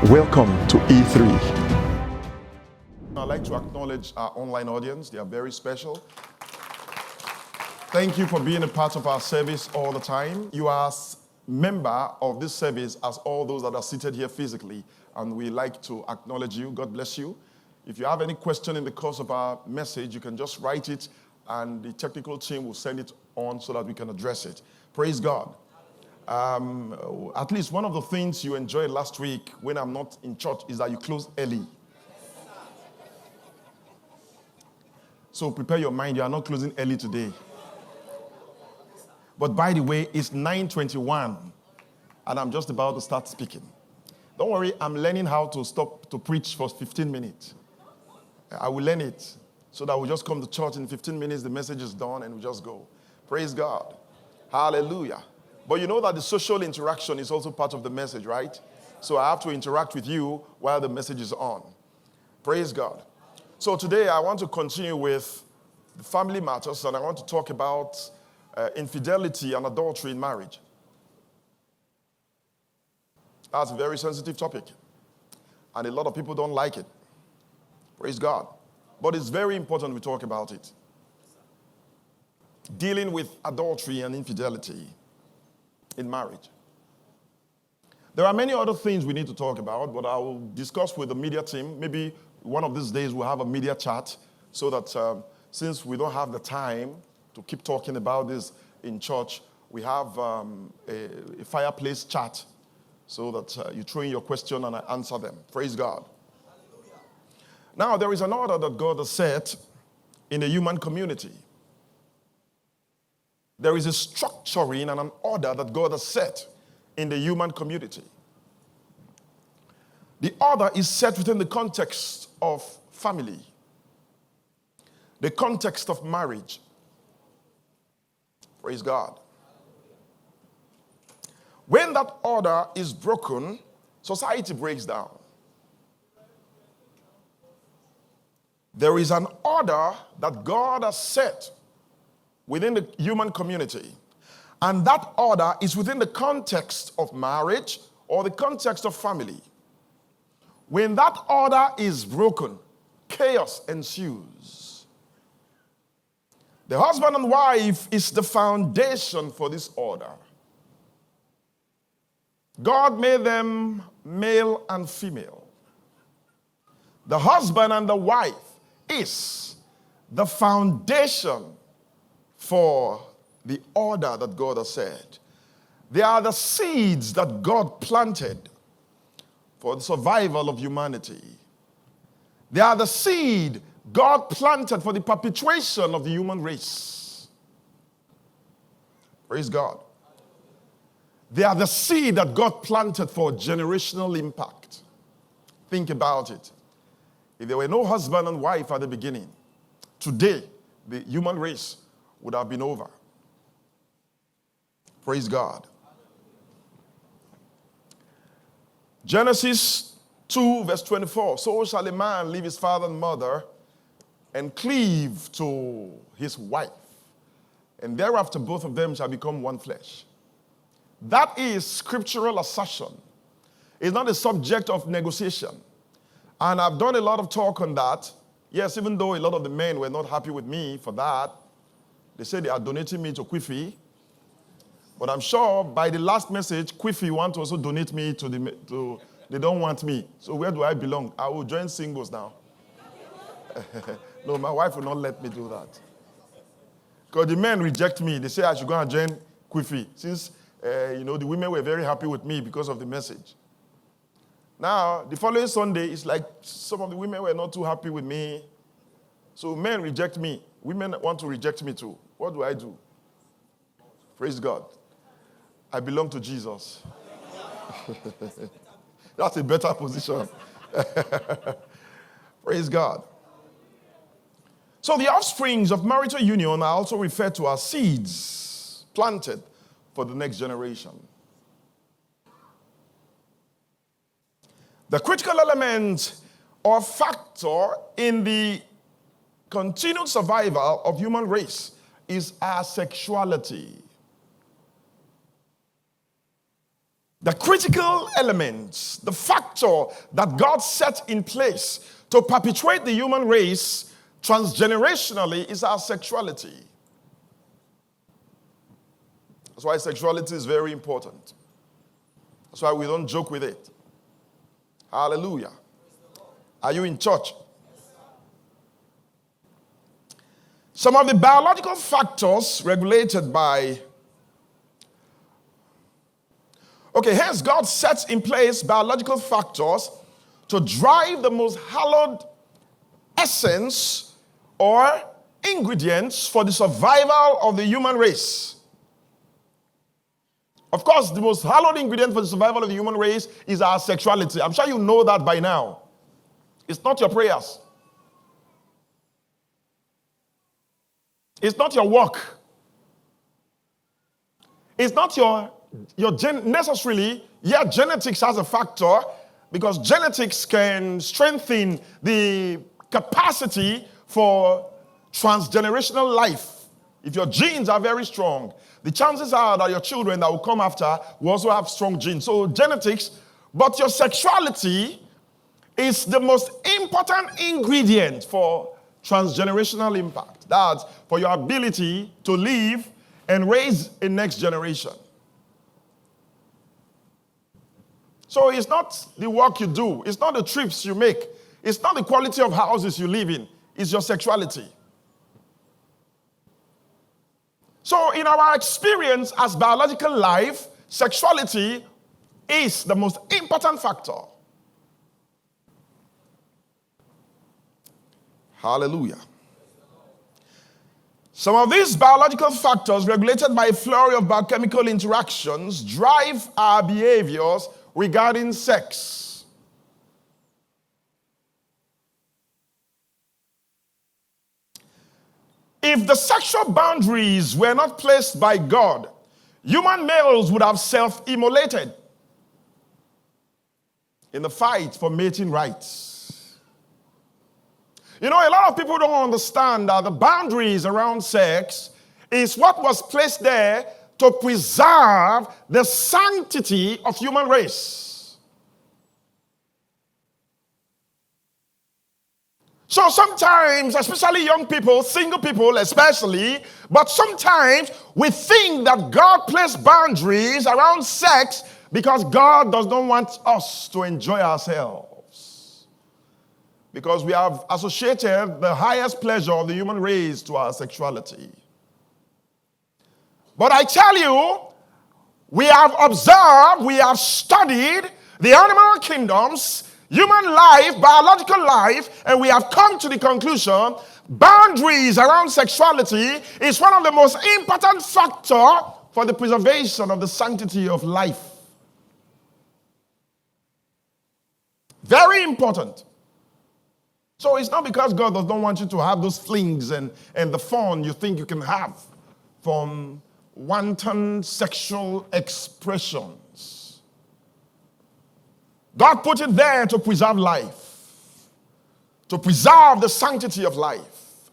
Welcome to E3. I'd like to acknowledge our online audience. They are very special. Thank you for being a part of our service all the time. You are a member of this service as all those that are seated here physically, and we like to acknowledge you. God bless you. If you have any question in the course of our message, you can just write it, and the technical team will send it on so that we can address it. Praise God. At least one of the things you enjoyed last week when I'm not in church is that you close early. So prepare your mind, you are not closing early today. But by the way, it's 9:21 and I'm just about to start speaking. Don't worry, I'm learning how to stop to preach for 15 minutes. I will learn it so that we just come to church in 15 minutes, the message is done and we just go. Praise God. Hallelujah. But you know that the social interaction is also part of the message, right? So I have to interact with you while the message is on. Praise God. So today I want to continue with the family matters, and I want to talk about infidelity and adultery in marriage. That's a very sensitive topic, and a lot of people don't like it. Praise God. But it's very important we talk about it. Dealing with adultery and infidelity in marriage. There are many other things we need to talk about, but I will discuss with the media team. Maybe one of these days we'll have a media chat so that since we don't have the time to keep talking about this in church, we have a fireplace chat so that you throw in your question and I answer them. Praise God. Hallelujah. Now, there is an order that God has set in the human community. There is a structuring and an order that God has set in the human community. The order is set within the context of family, the context of marriage. Praise God. When that order is broken, society breaks down. There is an order that God has set within the human community. And that order is within the context of marriage or the context of family. When that order is broken, chaos ensues. The husband and wife is the foundation for this order. God made them male and female. The husband and the wife is the foundation for the order that God has said. They are the seeds that God planted for the survival of humanity. They are the seed God planted for the perpetuation of the human race. Praise God. They are the seed that God planted for generational impact. Think about it. If there were no husband and wife at the beginning, today the human race would have been over. Praise God. Genesis 2 verse 24. So shall a man leave his father and mother and cleave to his wife, and thereafter both of them shall become one flesh. That is scriptural assertion. It's not a subject of negotiation. And I've done a lot of talk on that. Yes, even though a lot of the men were not happy with me for that. They said they are donating me to Quiffy. But I'm sure by the last message, Quiffy want to also donate me to they don't want me. So where do I belong? I will join singles now. No, my wife will not let me do that. Because the men reject me. They say I should go and join Quiffy. Since, the women were very happy with me because of the message. Now, the following Sunday, it's like some of the women were not too happy with me. So men reject me. Women want to reject me too. What do I do? Praise God. I belong to Jesus. That's a better position. Praise God. So the offsprings of marital union are also referred to as seeds planted for the next generation. The critical element or factor in the continued survival of human race is our sexuality. The critical element, the factor that God set in place to perpetuate the human race transgenerationally is our sexuality. That's why sexuality is very important. That's why we don't joke with it. Hallelujah. Are you in church? Some of the biological factors regulated by... Okay, hence God sets in place biological factors to drive the most hallowed essence or ingredients for the survival of the human race. Of course, the most hallowed ingredient for the survival of the human race is our sexuality. I'm sure you know that by now. It's not your prayers. It's not your work. It's not your necessarily, genetics has a factor because genetics can strengthen the capacity for transgenerational life. If your genes are very strong, the chances are that your children that will come after will also have strong genes. So genetics, but your sexuality is the most important ingredient for transgenerational impact. That's for your ability to live and raise a next generation. So it's not the work you do. It's not the trips you make. It's not the quality of houses you live in. It's your sexuality. So in our experience as biological life, sexuality is the most important factor. Hallelujah. Some of these biological factors regulated by a flurry of biochemical interactions drive our behaviors regarding sex. If the sexual boundaries were not placed by God, human males would have self-immolated in the fight for mating rights. You know, a lot of people don't understand that the boundaries around sex is what was placed there to preserve the sanctity of human race. So sometimes, especially young people, single people especially, but sometimes we think that God placed boundaries around sex because God does not want us to enjoy ourselves. Because we have associated the highest pleasure of the human race to our sexuality. But I tell you, we have observed, we have studied the animal kingdoms, human life, biological life, and we have come to the conclusion boundaries around sexuality is one of the most important factors for the preservation of the sanctity of life. Very important. So it's not because God does not want you to have those flings and the fun you think you can have from wanton sexual expressions. God put it there to preserve life, to preserve the sanctity of life.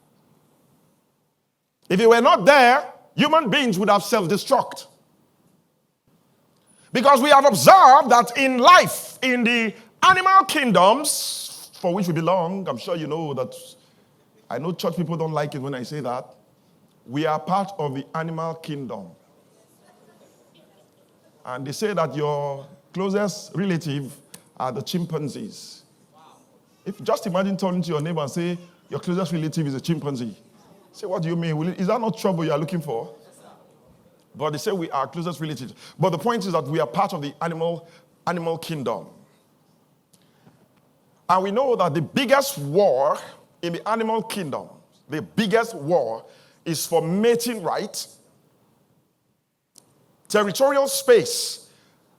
If it were not there, human beings would have self-destruct. Because we have observed that in life, in the animal kingdoms for which we belong, I'm sure you know that, I know church people don't like it when I say that, we are part of the animal kingdom. And they say that your closest relative are the chimpanzees. If just imagine turning to your neighbor and say, your closest relative is a chimpanzee. Say, what do you mean? Is that not trouble you are looking for? But they say we are closest relatives. But the point is that we are part of the animal kingdom. And we know that the biggest war in the animal kingdom, the biggest war is for mating rights, territorial space.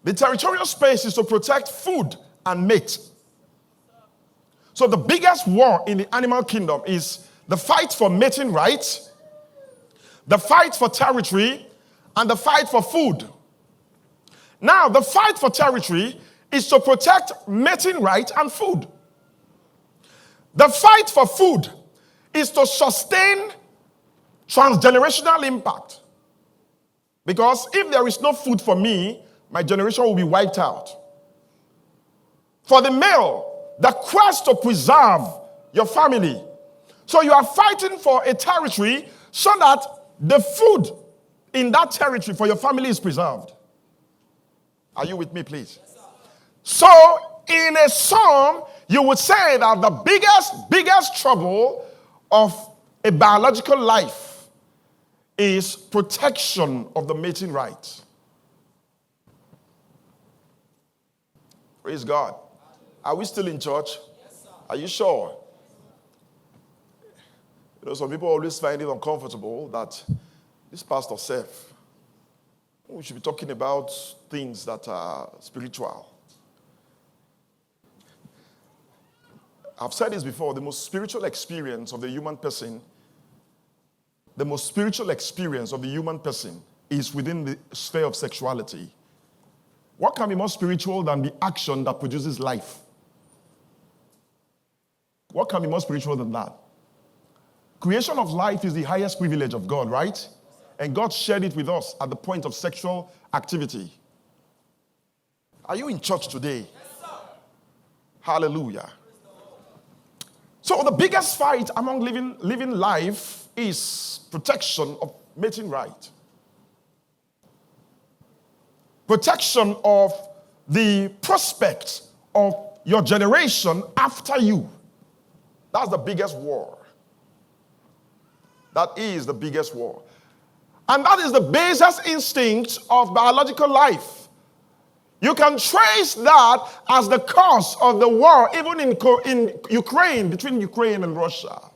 The territorial space is to protect food and mate. So the biggest war in the animal kingdom is the fight for mating rights, the fight for territory, and the fight for food. Now, the fight for territory is to protect mating rights and food. The fight for food is to sustain transgenerational impact. Because if there is no food for me, my generation will be wiped out. For the male, the quest to preserve your family. So you are fighting for a territory so that the food in that territory for your family is preserved. Are you with me, please? Yes, so in a sum, you would say that the biggest trouble of a biological life is protection of the mating right. Praise God. Are we still in church? Yes, are you sure? You know, some people always find it uncomfortable that this pastor said, we should be talking about things that are spiritual. I've said this before, the most spiritual experience of the human person, is within the sphere of sexuality. What can be more spiritual than the action that produces life? What can be more spiritual than that? Creation of life is the highest privilege of God, right? And God shared it with us at the point of sexual activity. Are you in church today? Yes, sir. Hallelujah. So the biggest fight among living life is protection of mating right. Protection of the prospect of your generation after you. That's the biggest war. That is the biggest war. And that is the basest instinct of biological life. You can trace that as the cause of the war, even in Ukraine, between Ukraine and Russia.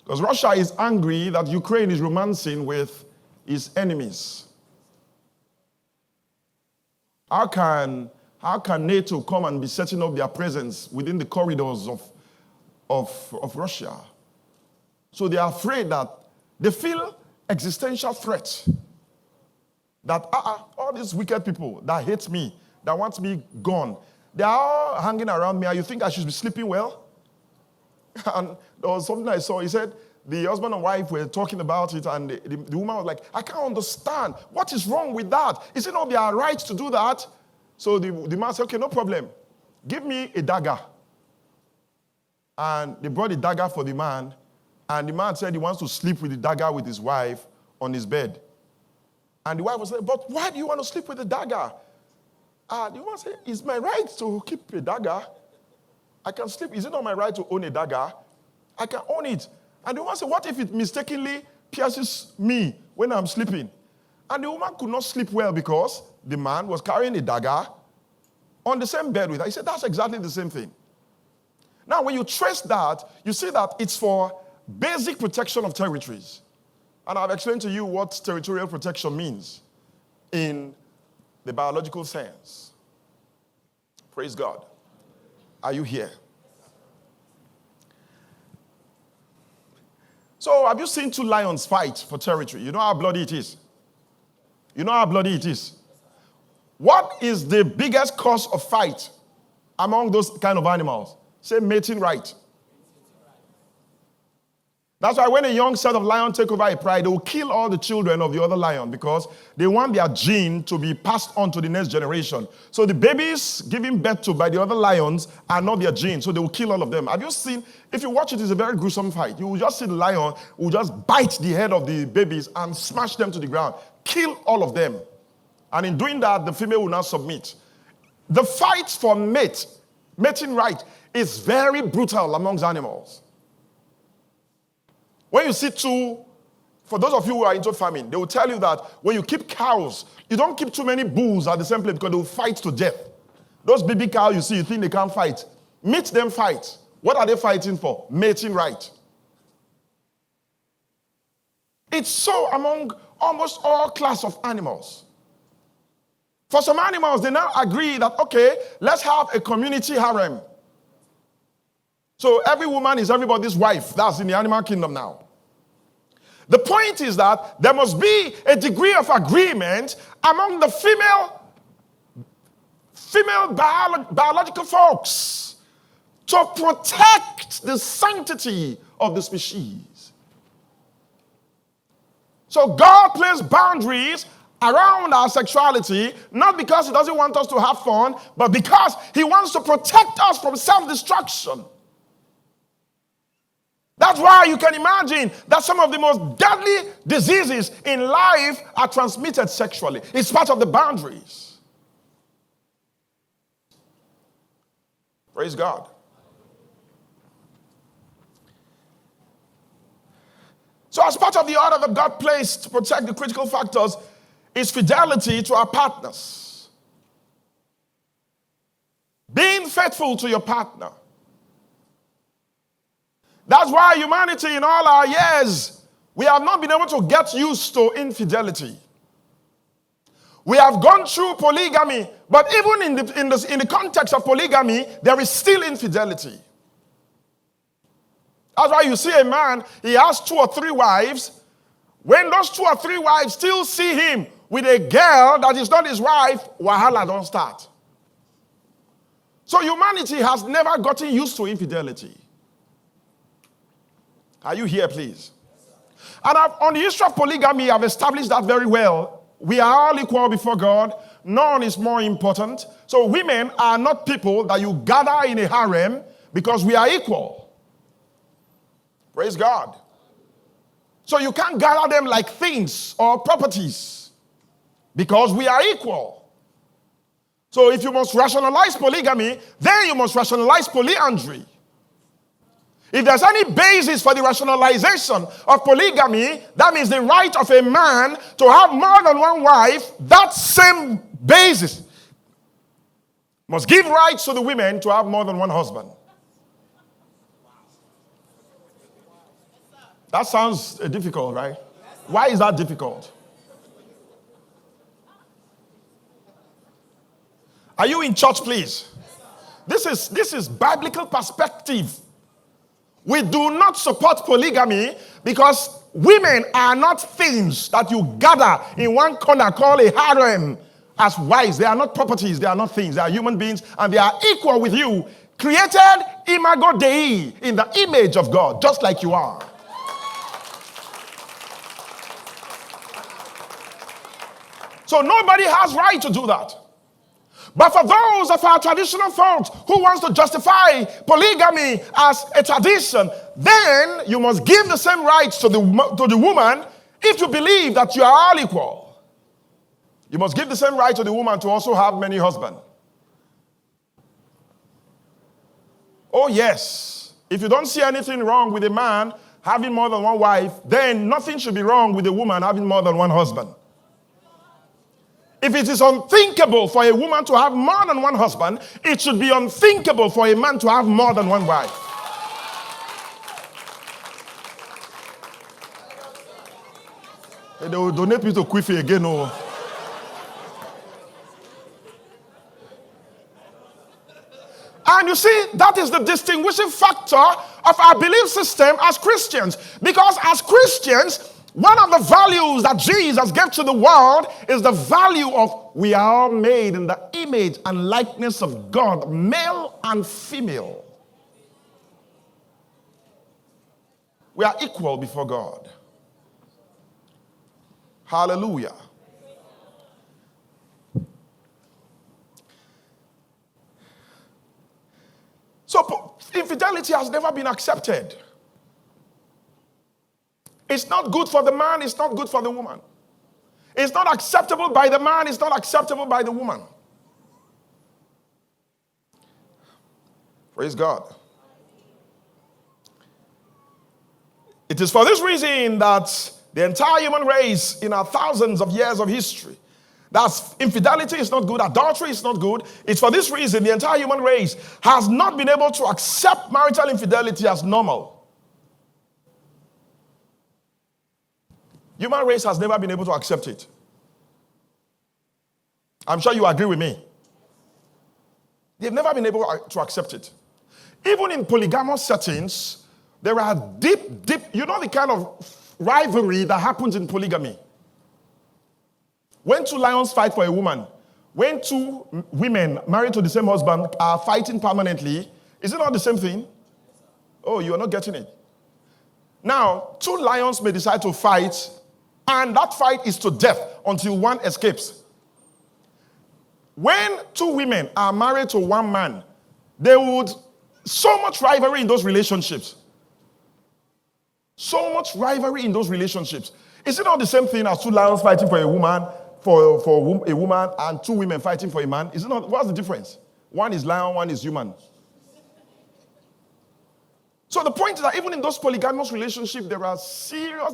Because Russia is angry that Ukraine is romancing with its enemies. How can NATO come and be setting up their presence within the corridors of Russia? So they are afraid that they feel existential threat. That all these wicked people that hate me, that want me gone, they are all hanging around me. And you think I should be sleeping well? And there was something I saw. He said the husband and wife were talking about it, and the woman was like, I can't understand. What is wrong with that? Is it not their right to do that? So the man said, okay, no problem. Give me a dagger. And they brought a dagger for the man. And the man said he wants to sleep with the dagger with his wife on his bed. And the wife was saying, but why do you want to sleep with a dagger? The woman said, it's my right to keep a dagger. I can sleep. Is it not my right to own a dagger? I can own it. And the woman said, what if it mistakenly pierces me when I'm sleeping? And the woman could not sleep well because the man was carrying a dagger on the same bed with her. He said, that's exactly the same thing. Now, when you trace that, you see that it's for basic protection of territories. And I've explained to you what territorial protection means in the biological sense. Praise God. Are you here? So, have you seen two lions fight for territory? You know how bloody it is. What is the biggest cause of fight among those kind of animals? Say mating right. That's why when a young set of lions take over a pride, they will kill all the children of the other lion because they want their gene to be passed on to the next generation. So the babies given birth to by the other lions are not their gene, so they will kill all of them. Have you seen, if you watch it, it's a very gruesome fight. You will just see the lion will just bite the head of the babies and smash them to the ground, kill all of them. And in doing that, the female will not submit. The fight for mating right, is very brutal amongst animals. When you see two, for those of you who are into farming, they will tell you that when you keep cows, you don't keep too many bulls at the same place because they will fight to death. Those baby cows you see, you think they can't fight. Meet them fight. What are they fighting for? Mating right. It's so among almost all class of animals. For some animals, they now agree that, okay, let's have a community harem. So every woman is everybody's wife. That's in the animal kingdom now. The point is that there must be a degree of agreement among the female biological folks to protect the sanctity of the species. So God placed boundaries around our sexuality, not because he doesn't want us to have fun, but because he wants to protect us from self-destruction. That's why you can imagine that some of the most deadly diseases in life are transmitted sexually. It's part of the boundaries. Praise God. So as part of the order that God placed to protect the critical factors is fidelity to our partners. Being faithful to your partner. That's why humanity in all our years, we have not been able to get used to infidelity. We have gone through polygamy, but even in the context of polygamy, there is still infidelity. That's why you see a man, he has 2 or 3 wives. When those 2 or 3 wives still see him with a girl that is not his wife, wahala don't start. So humanity has never gotten used to infidelity. Are you here, please? And on the issue of polygamy, I've established that very well. We are all equal before God. None is more important. So women are not people that you gather in a harem because we are equal. Praise God. So you can't gather them like things or properties because we are equal. So if you must rationalize polygamy, then you must rationalize polyandry. If there's any basis for the rationalization of polygamy, that means the right of a man to have more than one wife, that same basis must give rights to the women to have more than one husband. That sounds difficult, right? Why is that difficult? Are you in church, please? This is biblical perspective. We do not support polygamy because women are not things that you gather in one corner called a harem as wives. They are not properties. They are not things. They are human beings and they are equal with you. Created imago Dei, in the image of God, just like you are. So nobody has right to do that. But for those of our traditional folks who wants to justify polygamy as a tradition, then you must give the same rights to the woman if you believe that you are all equal. You must give the same right to the woman to also have many husbands. Oh yes, if you don't see anything wrong with a man having more than one wife, then nothing should be wrong with a woman having more than one husband. If it is unthinkable for a woman to have more than one husband, it should be unthinkable for a man to have more than one wife. Hey, they will donate me to Quiffy again. Oh. And you see, that is the distinguishing factor of our belief system as Christians. Because as Christians, one of the values that Jesus gave to the world is the value of we are all made in the image and likeness of God, male and female. We are equal before God. Hallelujah. So infidelity has never been accepted. It's not good for the man, it's not good for the woman. It's not acceptable by the man, it's not acceptable by the woman. Praise God. It is for this reason that the entire human race in our thousands of years of history, that's infidelity is not good, adultery is not good. It's for this reason the entire human race has not been able to accept marital infidelity as normal. Human race has never been able to accept it. I'm sure you agree with me. They've never been able to accept it. Even in polygamous settings, there are deep, you know the kind of rivalry that happens in polygamy. When 2 lions fight for a woman, when 2 women married to the same husband are fighting permanently, is it not the same thing? Oh, you're not getting it. Now, 2 lions may decide to fight, and that fight is to death. until one escapes. When two women are married to one man, there would so much rivalry in those relationships. So much rivalry in those relationships. Is it not the same thing as two lions fighting for a woman, for a woman, and two women fighting for a man? Is it not? What's the difference? One is lion, one is human. So the point is that even in those polygamous relationships, there are serious.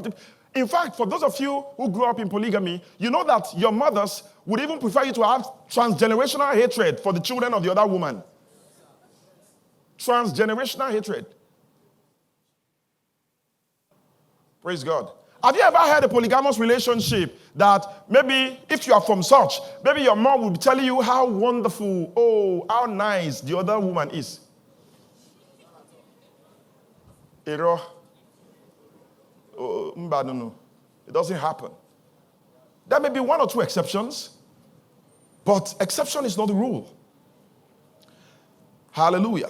In fact, for those of you who grew up in polygamy, you know that your mothers would even prefer you to have transgenerational hatred for the children of the other woman. Transgenerational hatred. Praise God. Have you ever had a polygamous relationship that maybe if you are from such, maybe your mom will be telling you how wonderful, oh, how nice the other woman is? Error. Oh, no. It doesn't happen. There may be one or two exceptions, but exception is not the rule. Hallelujah.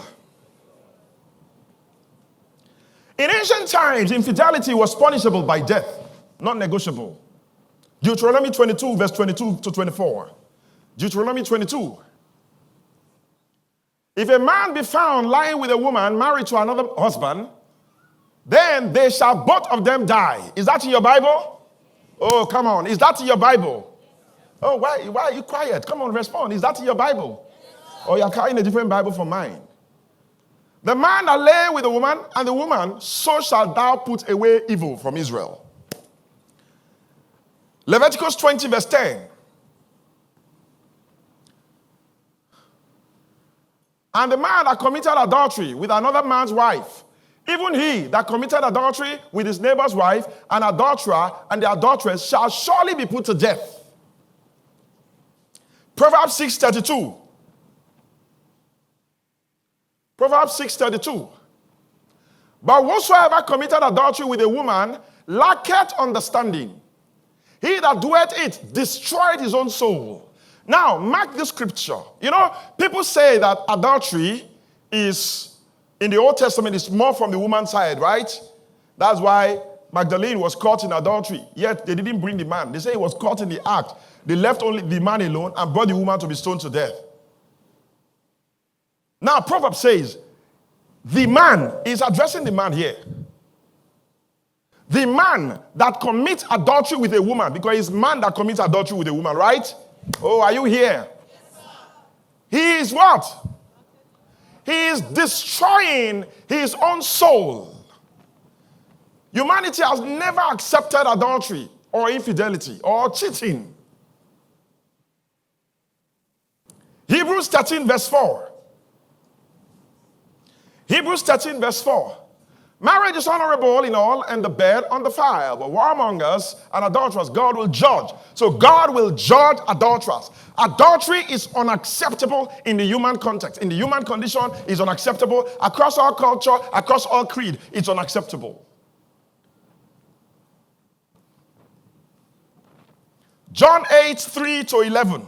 In ancient times, infidelity was punishable by death, not negotiable. Deuteronomy 22, verse 22 to 24. Deuteronomy 22. If a man be found lying with a woman married to another husband, then they shall both of them die. Is that in your Bible? Oh, come on. Is that in your Bible? Oh, why are you quiet? Come on, respond. Is that in your Bible? Or you're carrying a different Bible from mine? The man that lay with the woman, and the woman, so shalt thou put away evil from Israel. Leviticus 20, verse 10. And the man that committed adultery with another man's wife, even he that committed adultery with his neighbor's wife, an adulterer and the adulteress shall surely be put to death. Proverbs 6:32. Proverbs 6:32. But whosoever committed adultery with a woman lacketh understanding. He that doeth it destroyed his own soul. Now, mark this scripture. You know, people say that adultery is, in the Old Testament, is more from the woman's side, right? That's why Magdalene was caught in adultery. Yet, they didn't bring the man. They say he was caught in the act. They left only the man alone and brought the woman to be stoned to death. Now, Proverbs says, the man is addressing the man here. The man that commits adultery with a woman, because it's man that commits adultery with a woman, right? Oh, are you here? Yes, he is what? He is destroying his own soul. Humanity has never accepted adultery or infidelity or cheating. Hebrews 13, verse 4. Hebrews 13, verse 4. Marriage is honorable in all, and the bed undefiled. But warmongers and adulterers, God will judge. So God will judge adulterers. Adultery is unacceptable in the human context. In the human condition, it's unacceptable. Across all culture, across all creed, it's unacceptable. John 8, 3 to 11.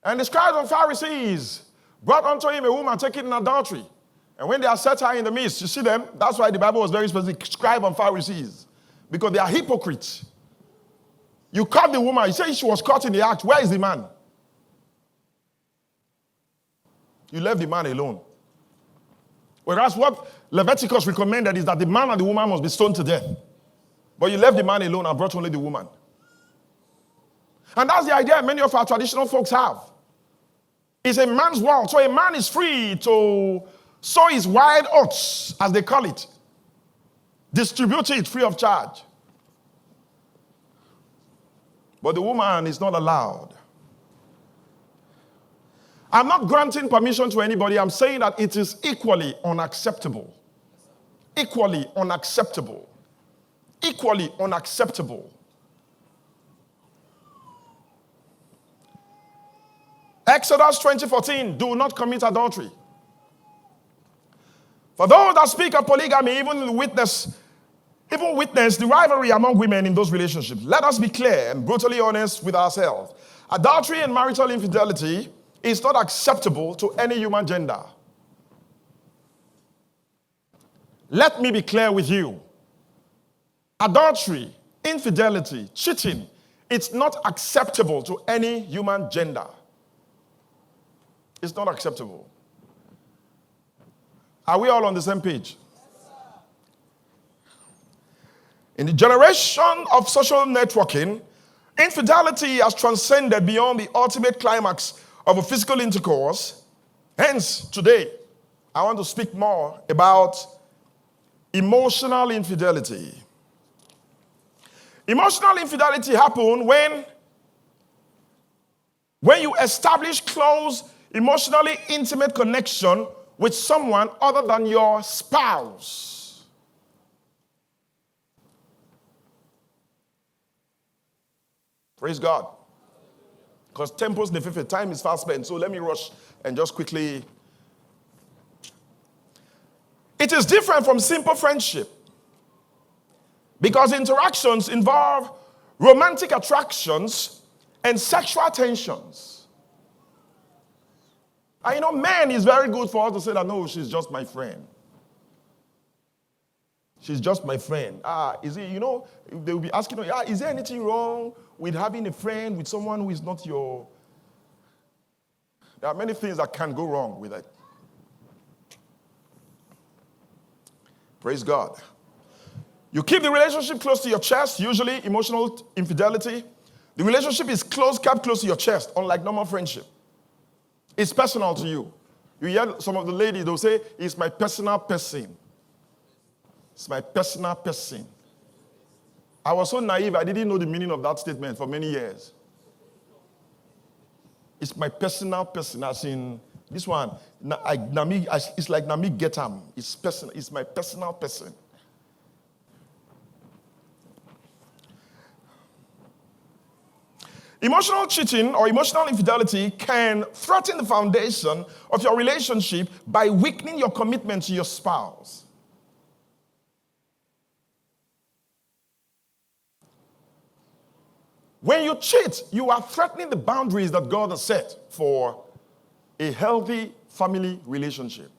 And the scribes and Pharisees brought unto him a woman taken in adultery. And when they had set her in the midst, you see them? That's why the Bible was very specific, scribes and Pharisees. Because they are hypocrites. You caught the woman, you say she was caught in the act. Where is the man? You left the man alone. Whereas what Leviticus recommended is that the man and the woman must be stoned to death. But you left the man alone and brought only the woman. And that's the idea many of our traditional folks have. It's a man's world. So a man is free to sow his wild oats, as they call it. Distribute it free of charge. But the woman is not allowed. I'm not granting permission to anybody. I'm saying that it is equally unacceptable. Equally unacceptable. Equally unacceptable. Exodus 20:14, do not commit adultery. For those that speak of polygamy, even witness the rivalry among women in those relationships. Let us be clear and brutally honest with ourselves. Adultery and marital infidelity is not acceptable to any human gender. Let me be clear with you. Adultery, infidelity, cheating, it's not acceptable to any human gender. It's not acceptable. Are we all on the same page? In the generation of social networking, infidelity has transcended beyond the ultimate climax of a physical intercourse. Hence, today, I want to speak more about emotional infidelity. Emotional infidelity happens when you establish close, emotionally intimate connection with someone other than your spouse. Praise God. Because tempos nefife, time is fast spent, so let me rush and just quickly. It is different from simple friendship because interactions involve romantic attractions and sexual tensions. And you know, man is very good for us to say that, no, she's just my friend. She's just my friend. Is it, you know, they will be asking, is there anything wrong with having a friend with someone who is not your... There are many things that can go wrong with it. Praise God. You keep the relationship close to your chest, usually emotional infidelity. The relationship is kept close to your chest, unlike normal friendship. It's personal to you. You hear some of the ladies, they'll say, it's my personal person. It's my personal person. I was so naive, I didn't know the meaning of that statement for many years. It's my personal person, as in this one. It's like Nami Getam. It's personal. It's my personal person. Emotional cheating or emotional infidelity can threaten the foundation of your relationship by weakening your commitment to your spouse. When you cheat, you are threatening the boundaries that God has set for a healthy family relationship.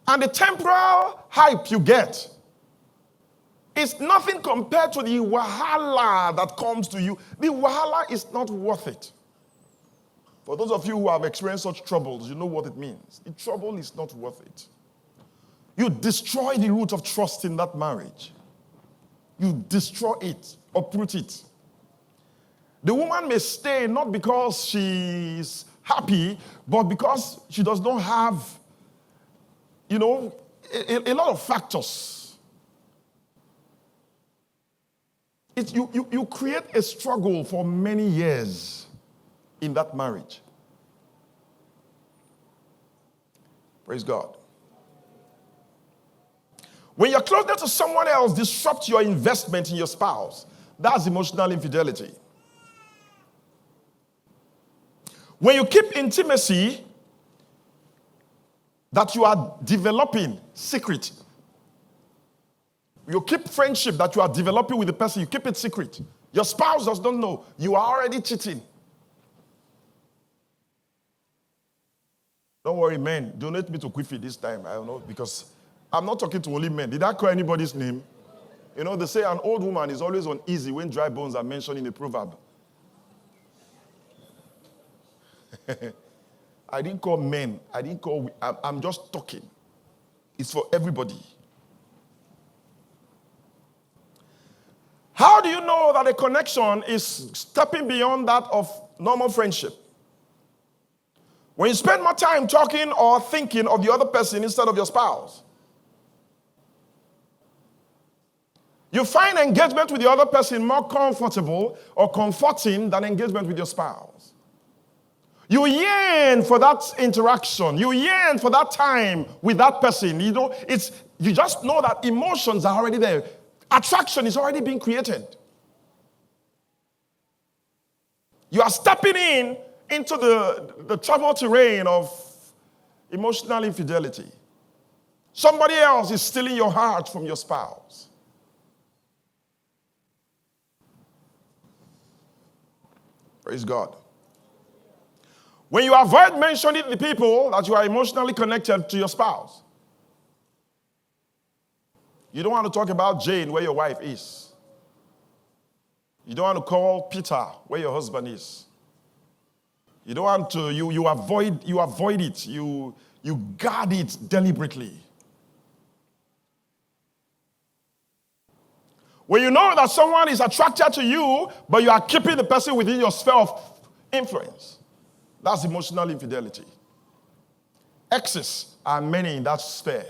And the temporal hype you get is nothing compared to the wahala that comes to you. The wahala is not worth it. For those of you who have experienced such troubles, you know what it means. The trouble is not worth it. You destroy the root of trust in that marriage. You destroy it, uproot it. The woman may stay not because she's happy, but because she does not have, a lot of factors. You create a struggle for many years in that marriage. Praise God. When your closeness to someone else disrupts your investment in your spouse, that's emotional infidelity. When you keep intimacy that you are developing secret, you keep friendship that you are developing with the person, you keep it secret. Your spouse does not know. You are already cheating. Don't worry, men. Donate me to Quiffy this time. I don't know, because I'm not talking to only men. Did I call anybody's name? You know, they say an old woman is always uneasy when dry bones are mentioned in a proverb. I didn't call men. I'm just talking. It's for everybody. How do you know that a connection is stepping beyond that of normal friendship? When you spend more time talking or thinking of the other person instead of your spouse. You find engagement with the other person more comfortable or comforting than engagement with your spouse. You yearn for that interaction. You yearn for that time with that person. You just know that emotions are already there. Attraction is already being created. You are stepping into the troubled terrain of emotional infidelity. Somebody else is stealing your heart from your spouse. Praise God. When you avoid mentioning the people that you are emotionally connected to your spouse. You don't want to talk about Jane where your wife is. You don't want to call Peter where your husband is. You don't want to, you avoid it. You guard it deliberately. When you know that someone is attracted to you, but you are keeping the person within your sphere of influence, that's emotional infidelity. Exes are many in that sphere.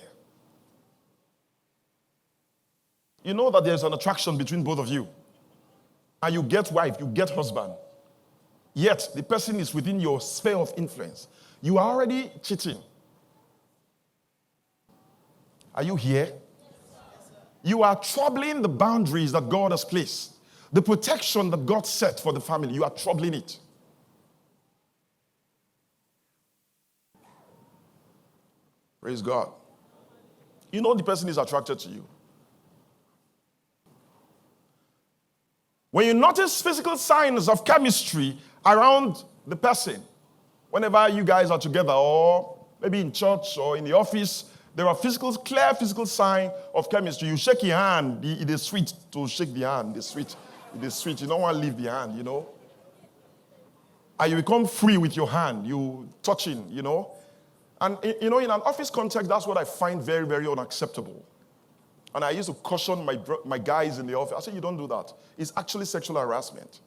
You know that there's an attraction between both of you. And you get wife, you get husband. Yet, the person is within your sphere of influence. You are already cheating. Are you here? You are troubling the boundaries that God has placed. The protection that God set for the family, you are troubling it. Praise God. You know the person is attracted to you. When you notice physical signs of chemistry around the person, whenever you guys are together, or maybe in church or in the office, there are clear physical signs of chemistry. You shake your hand, it is sweet to shake the hand. It is sweet. You don't want to leave the hand, you know. And you become free with your hand. You touching, you know. And, you know, in an office context, that's what I find very, very unacceptable. And I used to caution my guys in the office. I said, you don't do that. It's actually sexual harassment.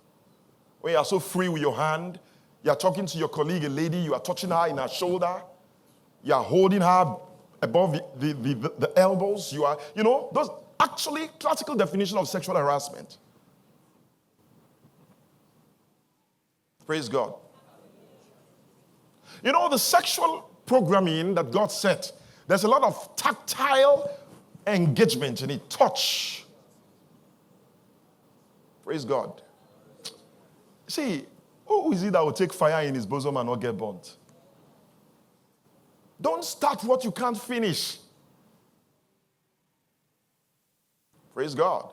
When you are so free with your hand, you are talking to your colleague, a lady, you are touching her in her shoulder, you are holding her above the elbows, you are, you know, those actually classical definition of sexual harassment. Praise God. You know, the sexual programming that God set, there's a lot of tactile engagement in it, touch. Praise God. See, who is it that will take fire in his bosom and not get burnt? Don't start what you can't finish. Praise God.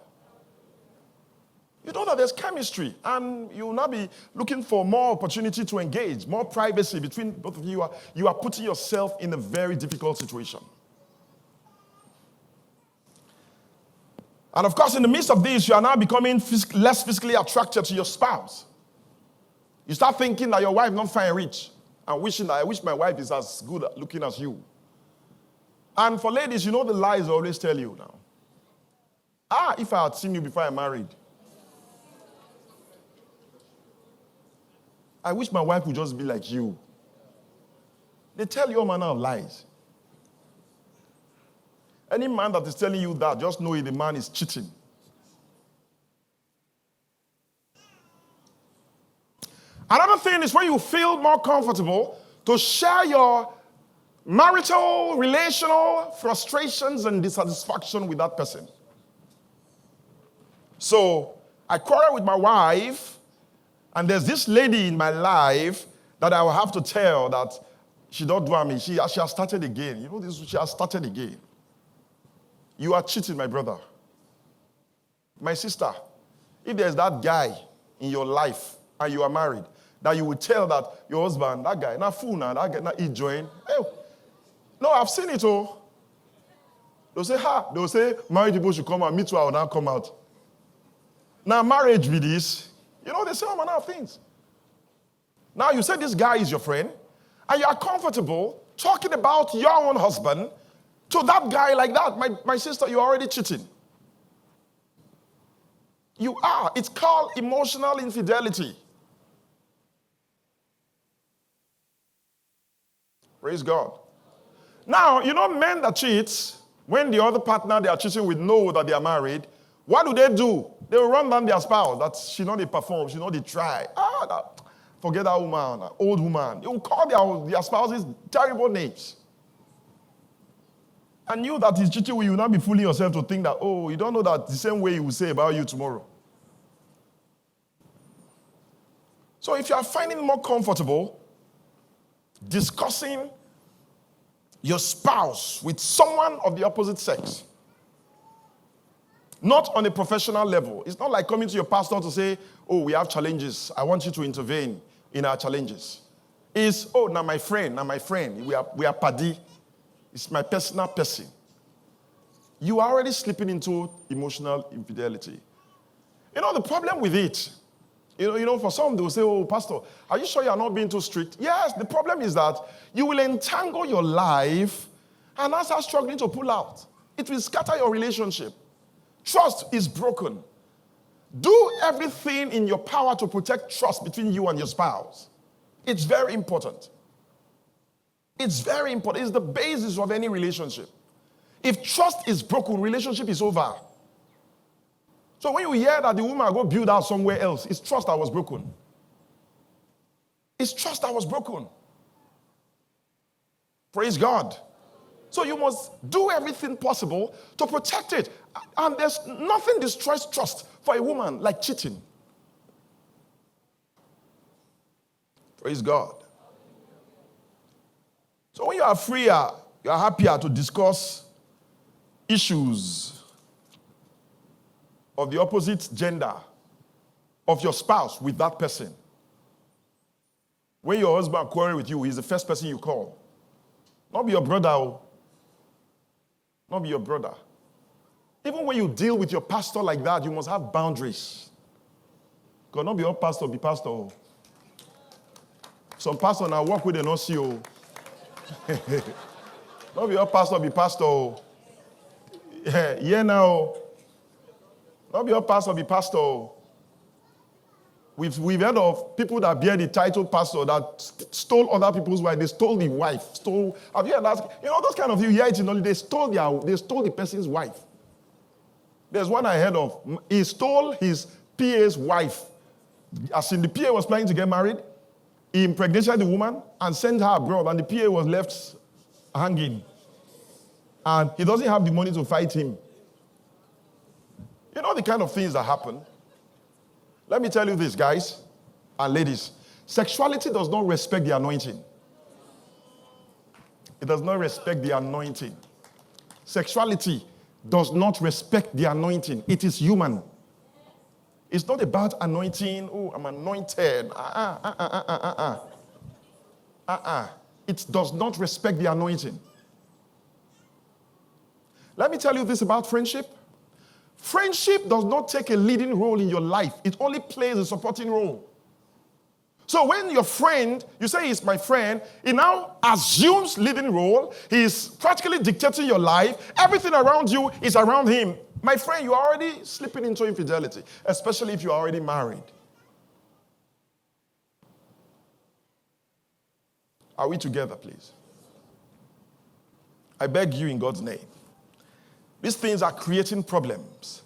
You know that there's chemistry, and you will now be looking for more opportunity to engage, more privacy between both of you. You are putting yourself in a very difficult situation. And of course, in the midst of this, you are now becoming less physically attracted to your spouse. You start thinking that your wife not fine rich, and wishing that I wish my wife is as good looking as you. And for ladies, you know the lies I always tell you now. If I had seen you before I married, I wish my wife would just be like you. They tell you all manner of lies. Any man that is telling you that, just know the man is cheating. Another thing is when you feel more comfortable to share your marital, relational frustrations and dissatisfaction with that person. So, I quarrel with my wife, and there's this lady in my life that I will have to tell that she don't do me. She has started again. You know this, she has started again. You are cheating, my brother. My sister, if there's that guy in your life and you are married, that you will tell that your husband, that guy, not fool now, that guy, not he join. Hey, no, I've seen it all. They'll say, married people should come out, me too, I will now come out. Now, marriage with this, you know, they say all manner of things. Now, you say this guy is your friend, and you are comfortable talking about your own husband to that guy like that. My sister, you're already cheating. You are. It's called emotional infidelity. Praise God. Now, you know men that cheat, when the other partner they are cheating with know that they are married, what do? They will run down their spouse. That she know they perform, she know they try. Forget that woman, that old woman. They will call their spouses terrible names. And you that is cheating with you will not be fooling yourself to think that, you don't know that the same way he will say about you tomorrow. So if you are finding it more comfortable discussing your spouse with someone of the opposite sex, not on a professional level. It's not like coming to your pastor to say, we have challenges. I want you to intervene in our challenges. It's, now my friend. We are paddy. It's my personal person. you are already slipping into emotional infidelity. The problem with it, for some, they will say, oh, Pastor, are you sure you are not being too strict? Yes, the problem is that you will entangle your life and now start struggling to pull out. It will scatter your relationship. Trust is broken. Do everything in your power to protect trust between you and your spouse. It's very important. It's very important. It's the basis of any relationship. If trust is broken, relationship is over. So when you hear that the woman go build out somewhere else, it's trust that was broken. It's trust that was broken. Praise God. So you must do everything possible to protect it. And there's nothing destroys trust for a woman like cheating. Praise God. So when you are freer, you are happier to discuss issues of the opposite gender of your spouse with that person. When your husband quarrels with you, he's the first person you call. Not be your brother. Not be your brother. Even when you deal with your pastor like that, you must have boundaries. Because not be your pastor, be pastor. Some pastor now work with an OCO. Not be your pastor, be pastor. Yeah, now. Not be your pastor, be pastor. We've heard of people that bear the title pastor that stole other people's wife. They stole the wife. Have you heard that? Those kind of you hear it in only. They stole the person's wife. There's one I heard of. He stole his PA's wife. As in the PA was planning to get married, he impregnated the woman and sent her abroad, and the PA was left hanging. And he doesn't have the money to fight him. You know the kind of things that happen. Let me tell you this, guys and ladies. Sexuality does not respect the anointing. It does not respect the anointing. Sexuality does not respect the anointing. It is human. It's not about anointing. Oh, I'm anointed. It does not respect the anointing. Let me tell you this about friendship. Friendship does not take a leading role in your life. It only plays a supporting role. So when your friend, you say he's my friend, he now assumes leading role. He's practically dictating your life. Everything around you is around him. My friend, you are already slipping into infidelity, especially if you are already married. Are we together, please? I beg you in God's name. These things are creating problems.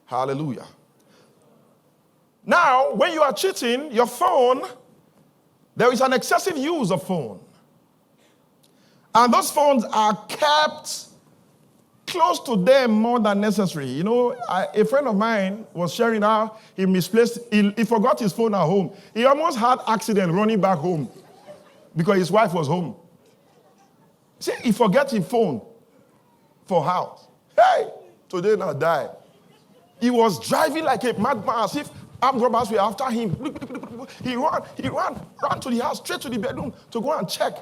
Hallelujah. Now, when you are cheating, your phone, there is an excessive use of phone. And those phones are kept close to them more than necessary. A friend of mine was sharing how he misplaced, he forgot his phone at home. He almost had accident running back home because his wife was home. See, he forgot his phone for house. Hey, today now die. He was driving like a madman as if armed robbers were after him. He ran to the house, straight to the bedroom to go and check.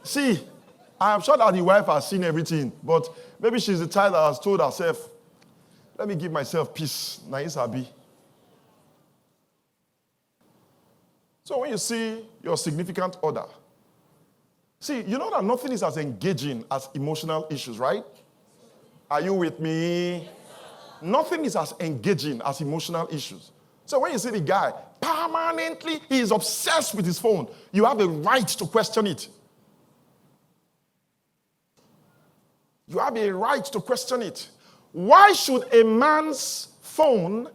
See, I am sure that the wife has seen everything, but maybe she's the type that has told herself, let me give myself peace. Nice, Abi. So when you see your significant other, see, you know that nothing is as engaging as emotional issues, right? Are you with me? Nothing is as engaging as emotional issues. So when you see the guy, permanently, he is obsessed with his phone, you have a right to question it. You have a right to question it. Why should a man's phone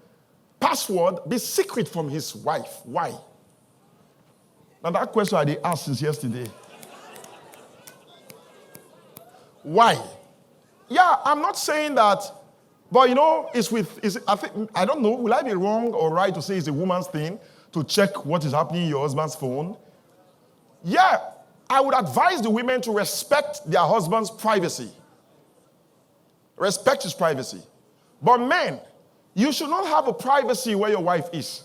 password be secret from his wife? Why? Now that question I asked since yesterday. Why? Yeah, I'm not saying that, but I don't know, will I be wrong or right to say it's a woman's thing to check what is happening in your husband's phone? Yeah, I would advise the women to respect their husband's privacy. Respect his privacy. But men, you should not have a privacy where your wife is.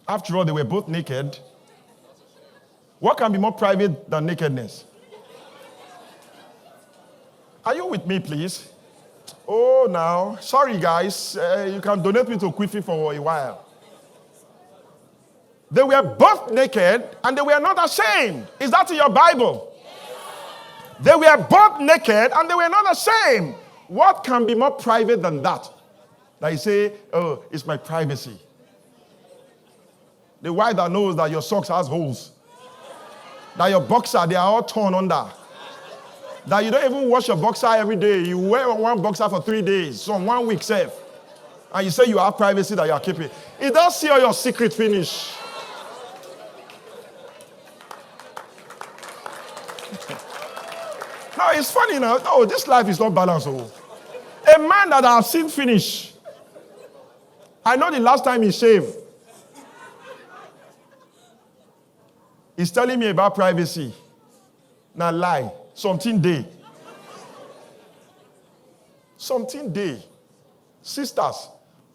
After all, they were both naked. What can be more private than nakedness? Are you with me, please? Oh, now. Sorry, guys. You can donate me to Quiffy for a while. They were both naked and they were not ashamed. Is that in your Bible? They were both naked and they were not ashamed. What can be more private than that? That you say, oh, it's my privacy. The wife that knows that your socks has holes. That your boxer, they are all torn under. That you don't even wash your boxer every day. You wear one boxer for 3 days, so 1 week safe. And you say you have privacy that you are keeping. It does see all your secret finish. No, it's funny now. No, this life is not balanced. Oh. A man that I've seen finish. I know the last time he shaved. He's telling me about privacy. Now lie. Something day. Something day. Sisters,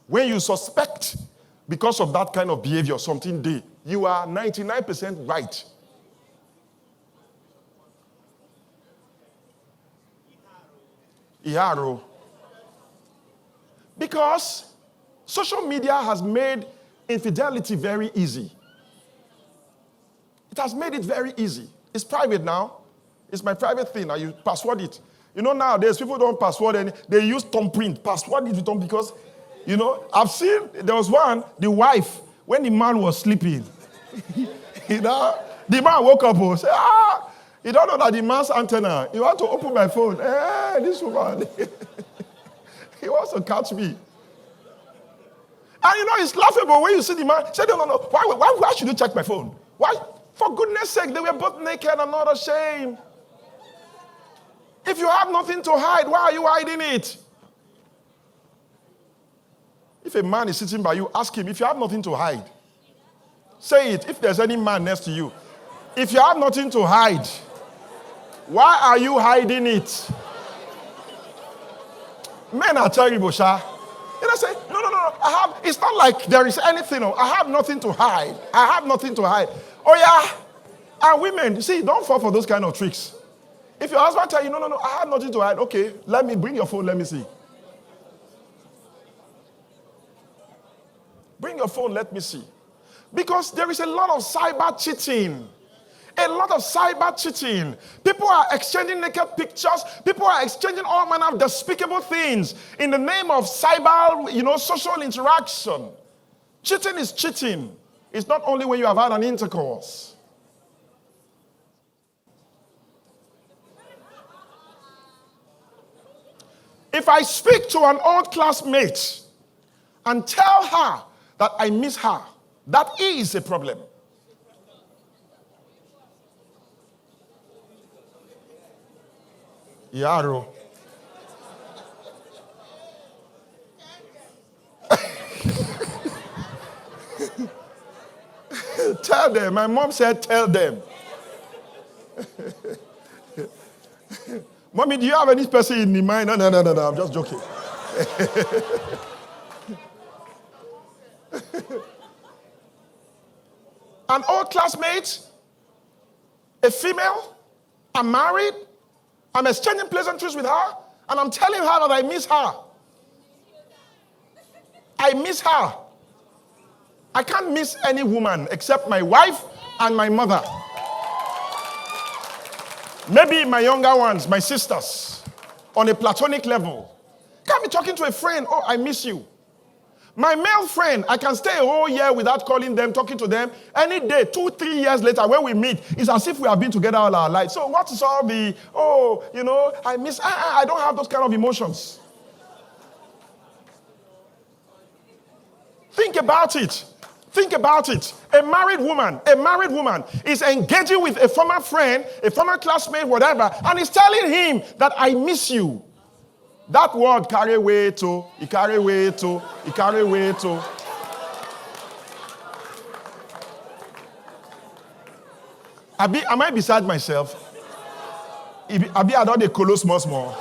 when you suspect because of that kind of behavior, something day, you are 99% right. Iharo. Because social media has made infidelity very easy. It has made it very easy. It's private now. It's my private thing. Now you password it. You know, nowadays people don't password any. They use thumbprint. Password it with thumb because, you know, I've seen, there was one, the wife, when the man was sleeping, you know, the man woke up and said, you don't know that the man's antenna. You want to open my phone. Hey, this woman. He wants to catch me. And you know, it's laughable when you see the man. Say, no. Why should you check my phone? Why? For goodness sake, they were both naked and not ashamed. If you have nothing to hide, why are you hiding it? If a man is sitting by you, ask him, if you have nothing to hide, say it. If there's any man next to you, if you have nothing to hide, why are you hiding it? Men are terrible, Sha. You know, say, no. It's not like there is anything. I have nothing to hide. I have nothing to hide. Oh, yeah. And women, see, don't fall for those kind of tricks. If your husband tell you, no, I have nothing to hide. Okay, let me bring your phone. Let me see. Bring your phone. Let me see. Because there is a lot of cyber cheating. A lot of cyber cheating. People are exchanging naked pictures. People are exchanging all manner of despicable things in the name of cyber, social interaction. Cheating is cheating. It's not only when you have had an intercourse. If I speak to an old classmate and tell her that I miss her, that is a problem. Yaro. Tell them. My mom said, tell them. Mommy, do you have any person in the mind? No, I'm just joking. An old classmate, a female, I'm married, I'm exchanging pleasantries with her, and I'm telling her that I miss her. I miss her. I can't miss any woman except my wife and my mother. Maybe my younger ones, my sisters, on a platonic level. Can't be talking to a friend, oh, I miss you. My male friend, I can stay a whole year without calling them, talking to them. Any day, 2-3 years later, when we meet, it's as if we have been together all our lives. So what is all the, I miss, I don't have those kind of emotions. Think about it. Think about it. A married woman is engaging with a former friend, a former classmate, whatever, and is telling him that I miss you. That word carry weight to, it carry weight to, it carry weight to. Am I beside myself? I don't dey colo small.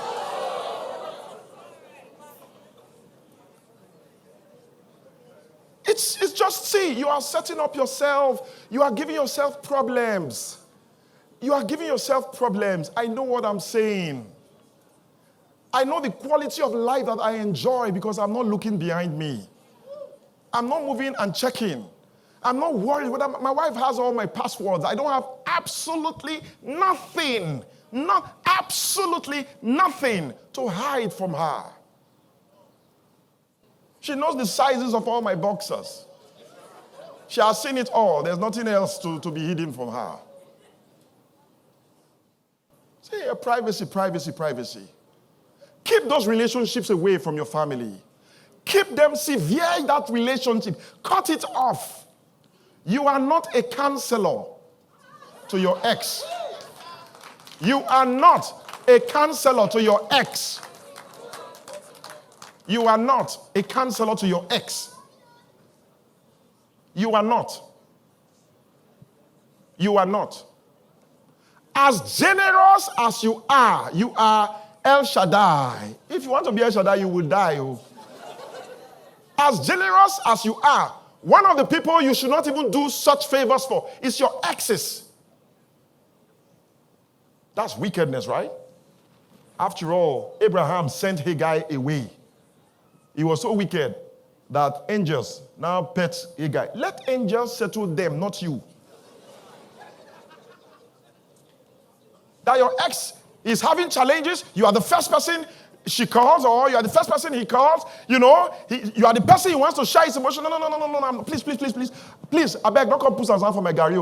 It's just, see, you are setting up yourself. You are giving yourself problems. You are giving yourself problems. I know what I'm saying. I know the quality of life that I enjoy because I'm not looking behind me. I'm not moving and checking. I'm not worried whether my wife has all my passwords. I don't have absolutely nothing, absolutely nothing to hide from her. She knows the sizes of all my boxers. She has seen it all. There's nothing else to be hidden from her. Say, privacy, privacy, privacy. Keep those relationships away from your family. Keep them severe in that relationship. Cut it off. You are not a counselor to your ex. You are not a counselor to your ex. You are not a counselor to your ex. You are not. You are not. As generous as you are El Shaddai. If you want to be El Shaddai, you will die. Oh. As generous as you are, one of the people you should not even do such favors for is your exes. That's wickedness, right? After all, Abraham sent Hagar away. He was so wicked that angels now pet Hagar. Let angels settle them, not you. That your ex is having challenges, you are the first person she calls, or you are the first person he calls, you know, you are the person he wants to share his emotion. No, please, I beg, don't come put some for my Gary.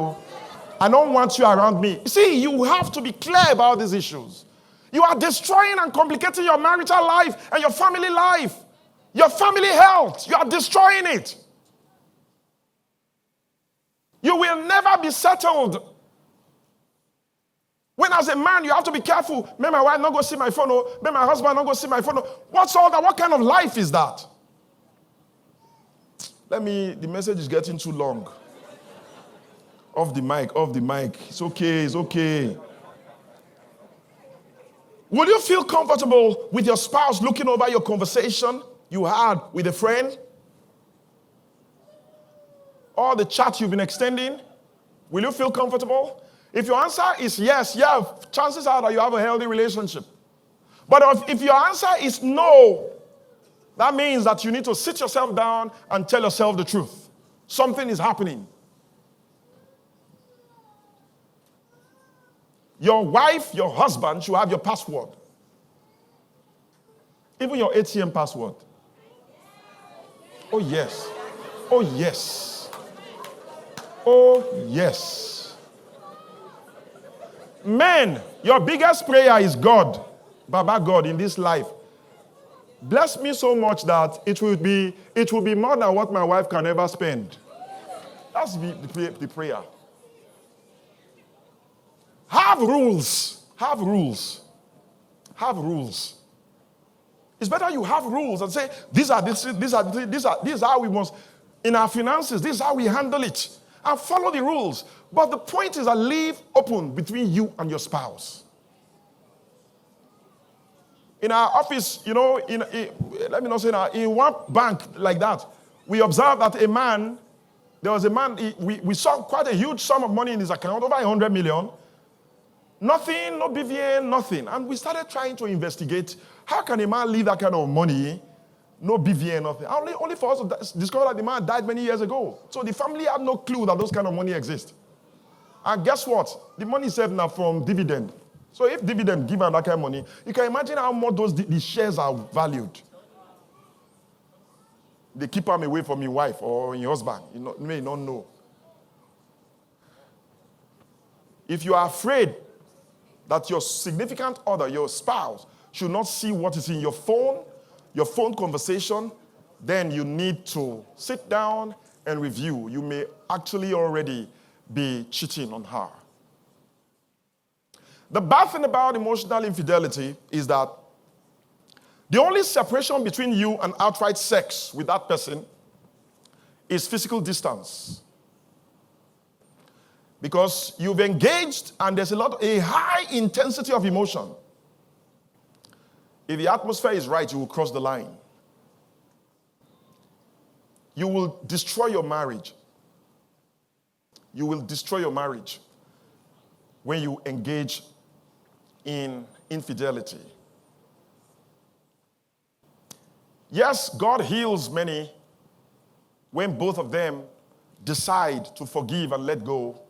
I don't want you around me. See, you have to be clear about these issues. You are destroying and complicating your marital life and your family life, your family health. You are destroying it. You will never be settled. When as a man, you have to be careful. May my wife not go see my phone. May my husband not go see my phone. What's all that? What kind of life is that? The message is getting too long. Off the mic. It's okay. Will you feel comfortable with your spouse looking over your conversation you had with a friend? Or the chat you've been extending? Will you feel comfortable? If your answer is yes, chances are that you have a healthy relationship. But if your answer is no, that means that you need to sit yourself down and tell yourself the truth. Something is happening. Your wife, your husband should have your password. Even your ATM password. Oh, yes. Oh, yes. Oh, yes. Men, your biggest prayer is God, Baba God, in this life. Bless me so much that it will be more than what my wife can ever spend. That's the prayer. Have rules. Have rules. Have rules. It's better you have rules and say, these are how we must, in our finances, this is how we handle it. And follow the rules. But the point is, leave open between you and your spouse. In our office, in one bank like that, we observed that there was a man, we saw quite a huge sum of money in his account, over 100 million. Nothing, no BVN, nothing. And we started trying to investigate, how can a man leave that kind of money, no BVN, nothing. Only for us to discover that the man died many years ago. So the family had no clue that those kind of money exist. And guess what? The money is saved now from dividend. So if dividend give out that kind of money, you can imagine how much the shares are valued. They keep them away from your wife or your husband. You may not know. If you are afraid that your significant other, your spouse, should not see what is in your phone conversation, then you need to sit down and review. You may actually already be cheating on her. The bad thing about emotional infidelity is that the only separation between you and outright sex with that person is physical distance. Because you've engaged and there's a high intensity of emotion. If the atmosphere is right, you will cross the line. You will destroy your marriage. You will destroy your marriage when you engage in infidelity. Yes, God heals many when both of them decide to forgive and let go.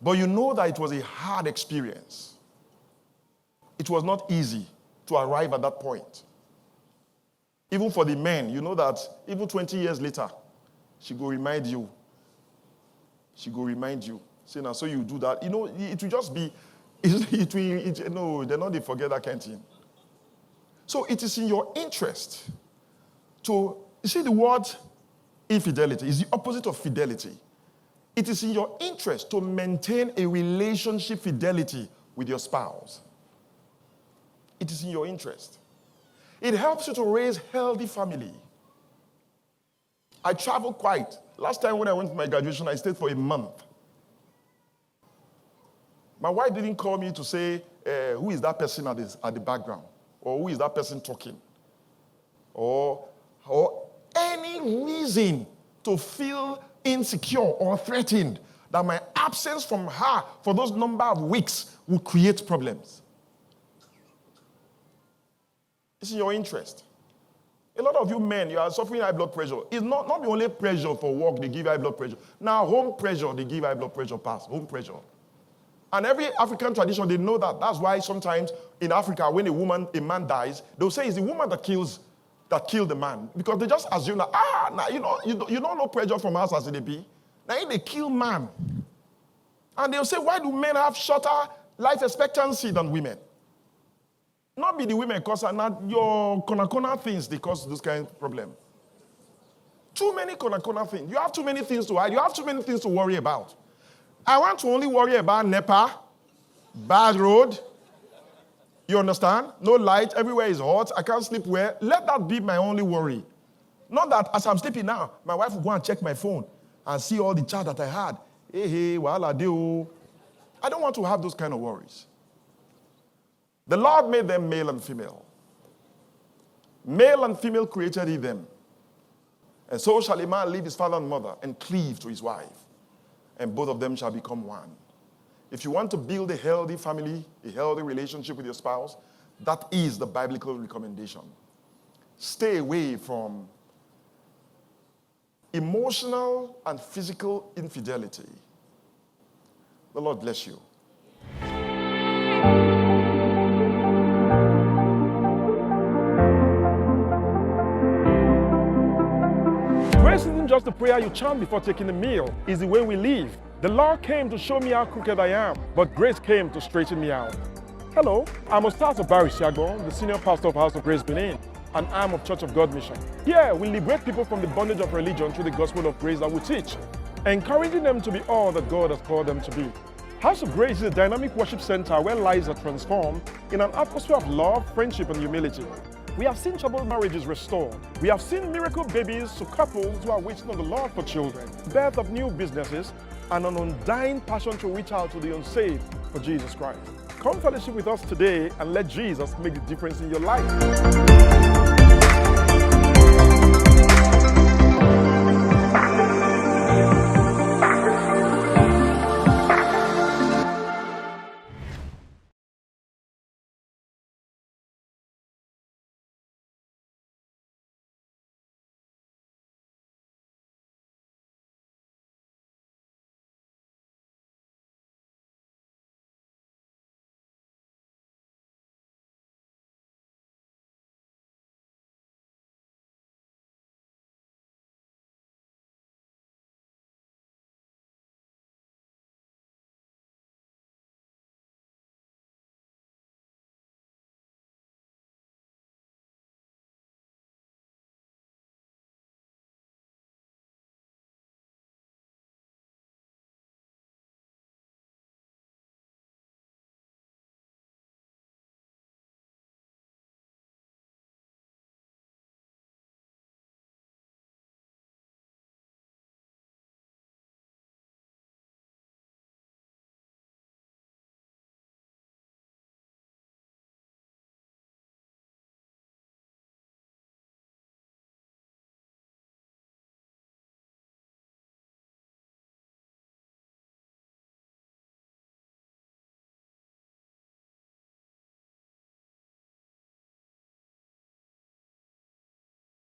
But you know that it was a hard experience. It was not easy to arrive at that point. Even for the men, you know that even 20 years later, she go remind you. She go remind you. Say, now, so you do that. You know, it will just be, no, they're not, they forget that kind of thing. So it is in your interest to, you see the word infidelity is the opposite of fidelity. It is in your interest to maintain a relationship fidelity with your spouse. It is in your interest. It helps you to raise healthy family. I traveled quite. Last time when I went to my graduation, I stayed for a month. My wife didn't call me to say, who is that person at the background? Or who is that person talking? Or any reason to feel insecure or threatened that my absence from her for those number of weeks would create problems. It's in your interest. A lot of you men, you are suffering high blood pressure. It's not the only pressure for work they give high blood pressure. Now, home pressure, they give high blood pressure pass. Home pressure. And every African tradition, they know that. That's why sometimes in Africa, when a man dies, they'll say it's the woman that killed the man. Because they just assume that, now, you don't know pressure from us as it be. Now, they kill man. And they'll say, why do men have shorter life expectancy than women? Not be the women cause, not your corner things they cause this kind of problem. Too many corner things. You have too many things to hide. You have too many things to worry about. I want to only worry about NEPA, bad road. You understand? No light. Everywhere is hot. I can't sleep well. Let that be my only worry. Not that as I'm sleeping now, my wife will go and check my phone and see all the chat that I had. Hey, wahala deo. I don't want to have those kind of worries. The Lord made them male and female. Male and female created he them. And so shall a man leave his father and mother and cleave to his wife. And both of them shall become one. If you want to build a healthy family, a healthy relationship with your spouse, that is the biblical recommendation. Stay away from emotional and physical infidelity. The Lord bless you. Grace isn't just the prayer you chant before taking a meal. It's the way we live. The law came to show me how crooked I am, but grace came to straighten me out. Hello, I'm Osas Obarisiagbon, the senior pastor of House of Grace Benin, and I'm of Church of God Mission. Here, we liberate people from the bondage of religion through the gospel of grace that we teach, encouraging them to be all that God has called them to be. House of Grace is a dynamic worship center where lives are transformed in an atmosphere of love, friendship, and humility. We have seen troubled marriages restored. We have seen miracle babies to couples who are waiting on the Lord for children, birth of new businesses, and an undying passion to reach out to the unsaved for Jesus Christ. Come fellowship with us today and let Jesus make the difference in your life.